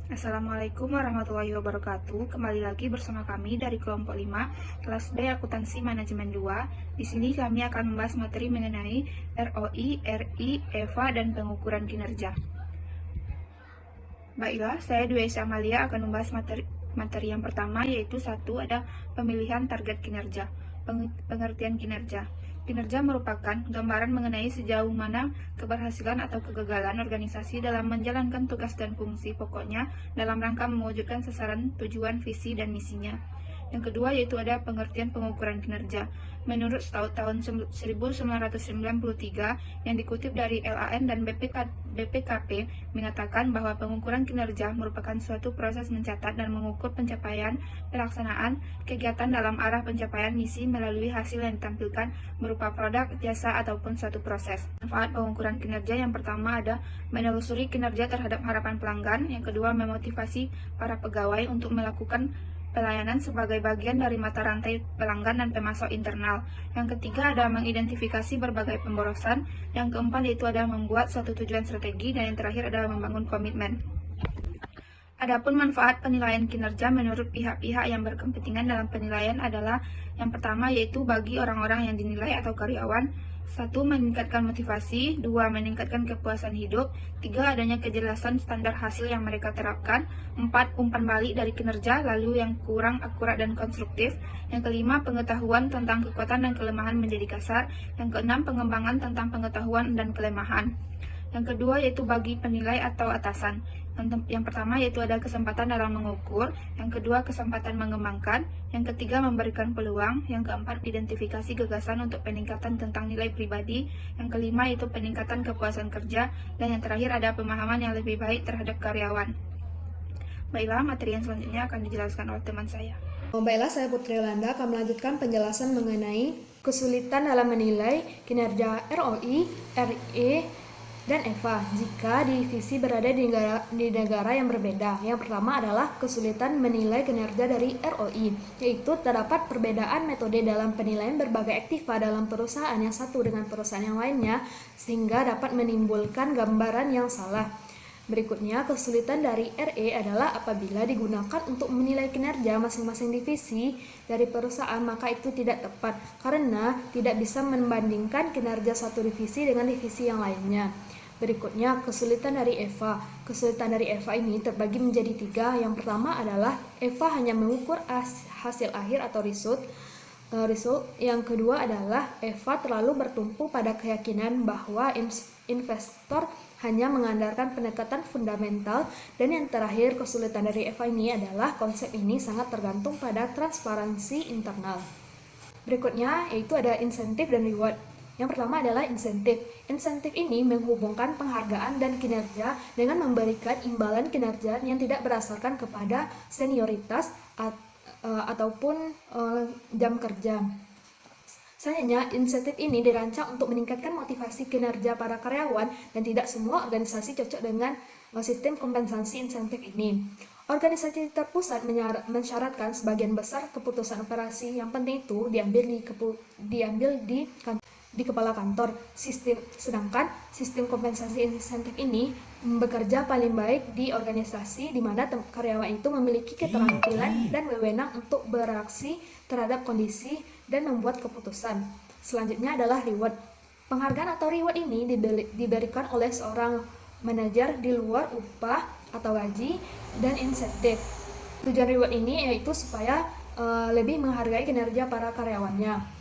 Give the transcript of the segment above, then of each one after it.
Assalamualaikum warahmatullahi wabarakatuh. Kembali lagi bersama kami dari kelompok 5, kelas B Akuntansi Manajemen 2. Di sini kami akan membahas materi mengenai ROI, RI, EVA, dan pengukuran kinerja. Baiklah, saya Dwi Amalia akan membahas materi yang pertama, yaitu ada pemilihan target kinerja. Pengertian kinerja. Kinerja merupakan gambaran mengenai sejauh mana keberhasilan atau kegagalan organisasi dalam menjalankan tugas dan fungsi pokoknya dalam rangka mewujudkan sasaran, tujuan, visi, dan misinya. Yang kedua yaitu ada pengertian pengukuran kinerja. Menurut tahun 1993 yang dikutip dari LAN dan BPKP mengatakan bahwa pengukuran kinerja merupakan suatu proses mencatat dan mengukur pencapaian pelaksanaan kegiatan dalam arah pencapaian misi melalui hasil yang ditampilkan berupa produk, jasa, ataupun suatu proses. Manfaat pengukuran kinerja yang pertama ada menelusuri kinerja terhadap harapan pelanggan, yang kedua memotivasi para pegawai untuk melakukan pelayanan sebagai bagian dari mata rantai pelanggan dan pemasok internal. Yang ketiga ada mengidentifikasi berbagai pemborosan. Yang keempat yaitu ada membuat suatu tujuan strategi, dan yang terakhir adalah membangun komitmen. Adapun manfaat penilaian kinerja menurut pihak-pihak yang berkepentingan dalam penilaian adalah yang pertama yaitu bagi orang-orang yang dinilai atau karyawan. 1. Meningkatkan motivasi. 2. Meningkatkan kepuasan hidup. 3. Adanya kejelasan standar hasil yang mereka terapkan. 4. Umpan balik dari kinerja, lalu yang kurang akurat dan konstruktif. Yang kelima, pengetahuan tentang kekuatan dan kelemahan menjadi kasar. Yang keenam, pengembangan tentang pengetahuan dan kelemahan. Yang kedua yaitu bagi penilai atau atasan. Yang pertama yaitu ada kesempatan dalam mengukur, yang kedua kesempatan mengembangkan, yang ketiga memberikan peluang, yang keempat identifikasi gagasan untuk peningkatan tentang nilai pribadi, yang kelima yaitu peningkatan kepuasan kerja, dan yang terakhir ada pemahaman yang lebih baik terhadap karyawan. Baiklah, materi yang selanjutnya akan dijelaskan oleh teman saya. Baiklah, saya Putri Yolanda akan melanjutkan penjelasan mengenai kesulitan dalam menilai kinerja ROI, RE, dan EVA jika divisi berada di negara yang berbeda. Yang pertama adalah kesulitan menilai kinerja dari ROI, yaitu terdapat perbedaan metode dalam penilaian berbagai aktiva dalam perusahaan yang satu dengan perusahaan yang lainnya, sehingga dapat menimbulkan gambaran yang salah. Berikutnya, kesulitan dari RE adalah apabila digunakan untuk menilai kinerja masing-masing divisi dari perusahaan, maka itu tidak tepat karena tidak bisa membandingkan kinerja satu divisi dengan divisi yang lainnya. Berikutnya, kesulitan dari EVA. Kesulitan dari EVA ini terbagi menjadi 3. Yang pertama adalah EVA hanya mengukur hasil akhir atau result. Yang kedua adalah EVA terlalu bertumpu pada keyakinan bahwa investor hanya mengandalkan pendekatan fundamental. Dan yang terakhir, kesulitan dari EVA ini adalah konsep ini sangat tergantung pada transparansi internal. Berikutnya yaitu ada insentif dan reward. Yang pertama adalah insentif. Insentif ini menghubungkan penghargaan dan kinerja dengan memberikan imbalan kinerja yang tidak berdasarkan kepada senioritas ataupun jam kerja. Selanjutnya, insentif ini dirancang untuk meningkatkan motivasi kinerja para karyawan, dan tidak semua organisasi cocok dengan sistem kompensasi insentif ini. Organisasi terpusat mensyaratkan sebagian besar keputusan operasi yang penting itu diambil di kepala kantor. Sedangkan sistem kompensasi insentif ini bekerja paling baik di organisasi di mana karyawan itu memiliki keterampilan dan wewenang untuk bereaksi terhadap kondisi dan membuat keputusan. Selanjutnya adalah reward. Penghargaan atau reward ini diberikan oleh seorang manajer di luar upah atau gaji dan insentif. Tujuan reward ini yaitu supaya lebih menghargai kinerja para karyawannya.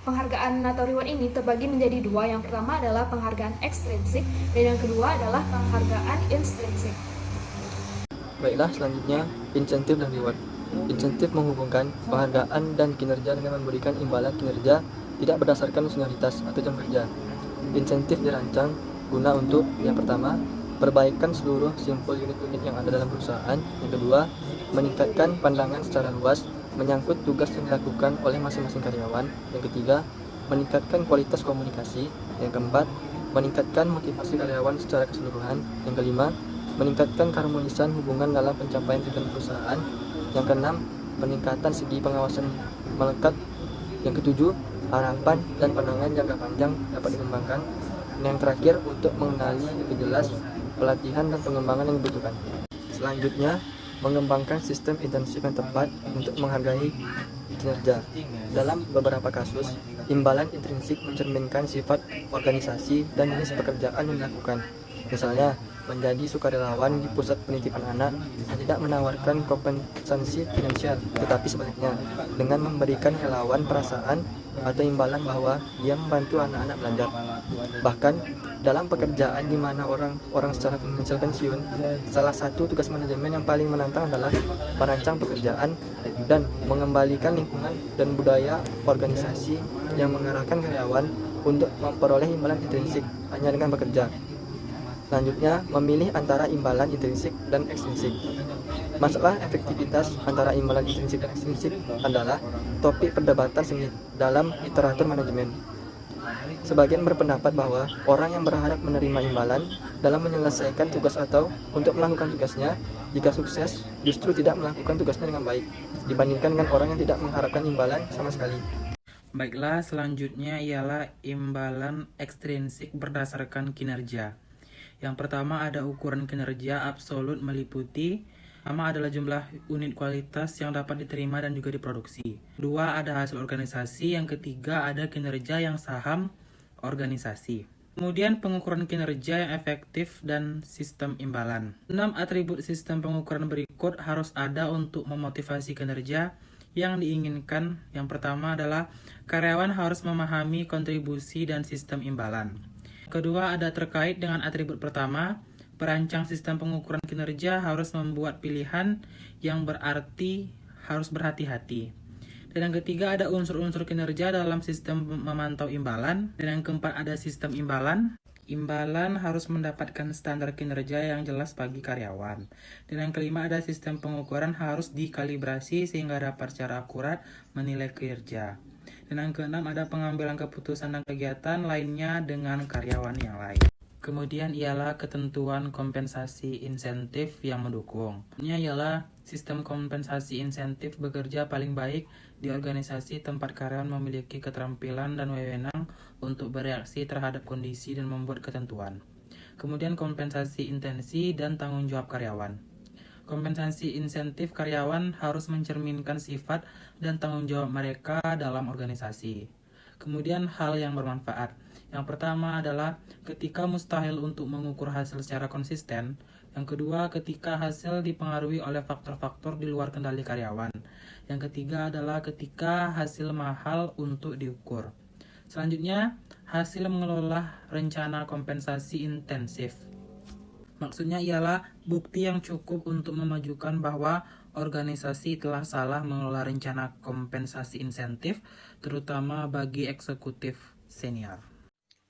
Penghargaan atau reward ini terbagi menjadi 2. Yang pertama adalah penghargaan ekstrinsik, dan yang kedua adalah penghargaan intrinsik. Baiklah, selanjutnya insentif dan reward. Insentif menghubungkan penghargaan dan kinerja dengan memberikan imbalan kinerja tidak berdasarkan senioritas atau jam kerja. Insentif dirancang guna untuk yang pertama, perbaikan seluruh simpul unit-unit yang ada dalam perusahaan. Yang kedua, meningkatkan pandangan secara luas menyangkut tugas yang dilakukan oleh masing-masing karyawan. Yang ketiga, meningkatkan kualitas komunikasi. Yang keempat, meningkatkan motivasi karyawan secara keseluruhan. Yang kelima, meningkatkan keharmonisan hubungan dalam pencapaian tujuan perusahaan. Yang keenam, peningkatan segi pengawasan melekat. Yang ketujuh, harapan dan pandangan jangka panjang dapat dikembangkan. Dan yang terakhir, untuk mengenali lebih jelas pelatihan dan pengembangan yang dibutuhkan. Selanjutnya, mengembangkan sistem intensif yang tepat untuk menghargai kinerja. Dalam beberapa kasus, imbalan intrinsik mencerminkan sifat organisasi dan jenis pekerjaan yang dilakukan. Misalnya, menjadi sukarelawan di pusat penitipan anak yang tidak menawarkan kompensasi finansial, tetapi sebaliknya, dengan memberikan relawan perasaan atau imbalan bahwa dia membantu anak-anak belajar. Bahkan, dalam pekerjaan di mana orang secara finansial pensiun, salah satu tugas manajemen yang paling menantang adalah merancang pekerjaan dan mengembalikan lingkungan dan budaya organisasi yang mengarahkan karyawan untuk memperoleh imbalan intrinsik hanya dengan bekerja. Selanjutnya, memilih antara imbalan intrinsik dan ekstrinsik. Masalah efektivitas antara imbalan intrinsik dan ekstrinsik adalah topik perdebatan sengit dalam literatur manajemen. Sebagian berpendapat bahwa orang yang berharap menerima imbalan dalam menyelesaikan tugas atau untuk melakukan tugasnya, jika sukses, justru tidak melakukan tugasnya dengan baik, dibandingkan dengan orang yang tidak mengharapkan imbalan sama sekali. Baiklah, selanjutnya ialah imbalan ekstrinsik berdasarkan kinerja. Yang pertama ada ukuran kinerja absolut meliputi pertama adalah jumlah unit kualitas yang dapat diterima dan juga diproduksi. Kedua ada hasil organisasi. Yang ketiga ada kinerja yang saham organisasi. Kemudian pengukuran kinerja yang efektif dan sistem imbalan. 6 atribut sistem pengukuran berikut harus ada untuk memotivasi kinerja yang diinginkan. Yang pertama adalah karyawan harus memahami kontribusi dan sistem imbalan. Kedua ada terkait dengan atribut pertama, perancang sistem pengukuran kinerja harus membuat pilihan yang berarti harus berhati-hati. Dan yang ketiga ada unsur-unsur kinerja dalam sistem memantau imbalan. Dan yang keempat ada sistem imbalan. Imbalan harus mendapatkan standar kinerja yang jelas bagi karyawan. Dan yang kelima ada sistem pengukuran harus dikalibrasi sehingga dapat secara akurat menilai kinerja. Dan yang keenam ada pengambilan keputusan dan kegiatan lainnya dengan karyawan yang lain. Kemudian ialah ketentuan kompensasi insentif yang mendukung. Ini ialah sistem kompensasi insentif bekerja paling baik di organisasi tempat karyawan memiliki keterampilan dan wewenang untuk bereaksi terhadap kondisi dan membuat ketentuan. Kemudian kompensasi intensi dan tanggung jawab karyawan. Kompensasi insentif karyawan harus mencerminkan sifat dan tanggung jawab mereka dalam organisasi. Kemudian hal yang bermanfaat. Yang pertama adalah ketika mustahil untuk mengukur hasil secara konsisten. Yang kedua, ketika hasil dipengaruhi oleh faktor-faktor di luar kendali karyawan. Yang ketiga adalah ketika hasil mahal untuk diukur. Selanjutnya, hasil mengelola rencana kompensasi intensif. Maksudnya ialah bukti yang cukup untuk memajukan bahwa organisasi telah salah mengelola rencana kompensasi insentif, terutama bagi eksekutif senior.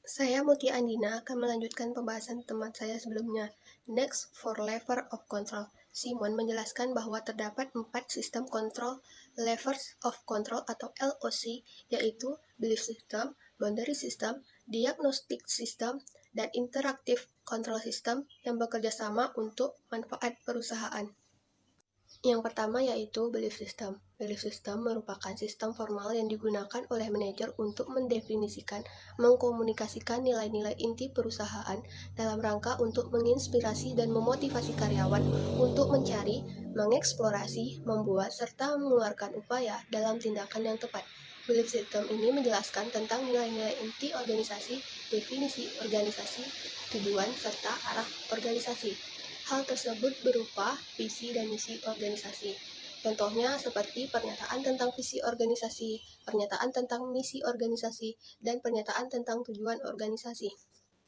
Saya Mutia Andina akan melanjutkan pembahasan teman saya sebelumnya. Next, for lever of control. Simon menjelaskan bahwa terdapat 4 sistem kontrol levers of control atau LOC, yaitu belief system, boundary system, diagnostic system, dan interactive control system yang bekerja sama untuk manfaat perusahaan. Yang pertama yaitu belief system. Belief system merupakan sistem formal yang digunakan oleh manajer untuk mendefinisikan, mengkomunikasikan nilai-nilai inti perusahaan dalam rangka untuk menginspirasi dan memotivasi karyawan untuk mencari, mengeksplorasi, membuat, serta mengeluarkan upaya dalam tindakan yang tepat. Belief system ini menjelaskan tentang nilai-nilai inti organisasi, definisi organisasi, tujuan, serta arah organisasi. Hal tersebut berupa visi dan misi organisasi. Contohnya seperti pernyataan tentang visi organisasi, pernyataan tentang misi organisasi, dan pernyataan tentang tujuan organisasi.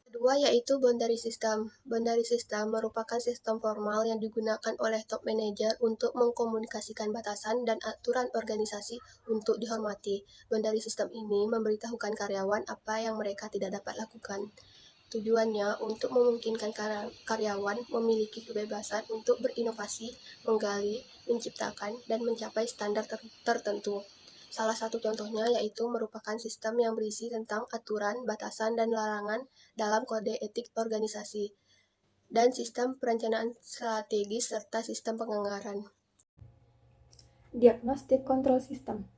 Kedua yaitu boundary system. Boundary system merupakan sistem formal yang digunakan oleh top manager untuk mengkomunikasikan batasan dan aturan organisasi untuk dihormati. Boundary system ini memberitahukan karyawan apa yang mereka tidak dapat lakukan. Tujuannya untuk memungkinkan karyawan memiliki kebebasan untuk berinovasi, menggali, menciptakan, dan mencapai standar tertentu. Salah satu contohnya yaitu merupakan sistem yang berisi tentang aturan, batasan, dan larangan dalam kode etik organisasi, dan sistem perencanaan strategis serta sistem penganggaran. Diagnostic Control System.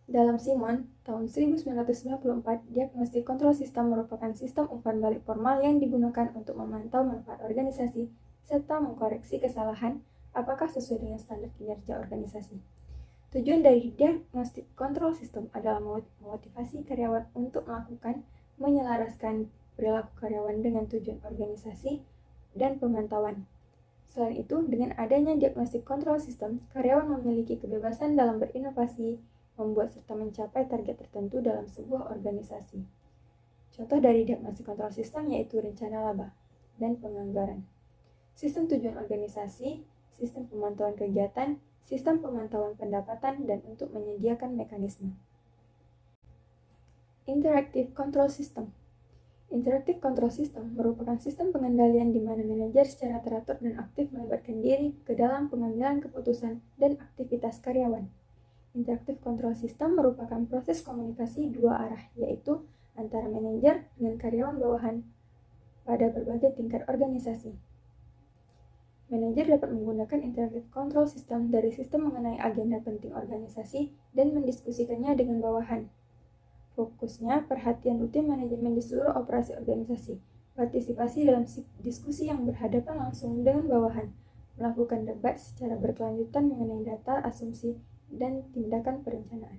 Dalam Simon, tahun 1994, diagnostik kontrol sistem merupakan sistem umpan balik formal yang digunakan untuk memantau manfaat organisasi serta mengkoreksi kesalahan apakah sesuai dengan standar kinerja organisasi. Tujuan dari diagnostik control system adalah memotivasi karyawan untuk menyelaraskan perilaku karyawan dengan tujuan organisasi dan pemantauan. Selain itu, dengan adanya diagnostik control system, karyawan memiliki kebebasan dalam berinovasi, membuat serta mencapai target tertentu dalam sebuah organisasi. Contoh dari diagnostik control system yaitu rencana laba dan penganggaran, sistem tujuan organisasi, sistem pemantauan kegiatan, sistem pemantauan pendapatan, dan untuk menyediakan mekanisme. Interactive Control System. Interactive Control System merupakan sistem pengendalian di mana manajer secara teratur dan aktif melibatkan diri ke dalam pengambilan keputusan dan aktivitas karyawan. Interactive Control System merupakan proses komunikasi dua arah, yaitu antara manajer dengan karyawan bawahan pada berbagai tingkat organisasi. Manajer dapat menggunakan Interactive Control System dari sistem mengenai agenda penting organisasi dan mendiskusikannya dengan bawahan. Fokusnya perhatian rutin manajemen di seluruh operasi organisasi, partisipasi dalam diskusi yang berhadapan langsung dengan bawahan, melakukan debat secara berkelanjutan mengenai data, asumsi, dan tindakan perencanaan.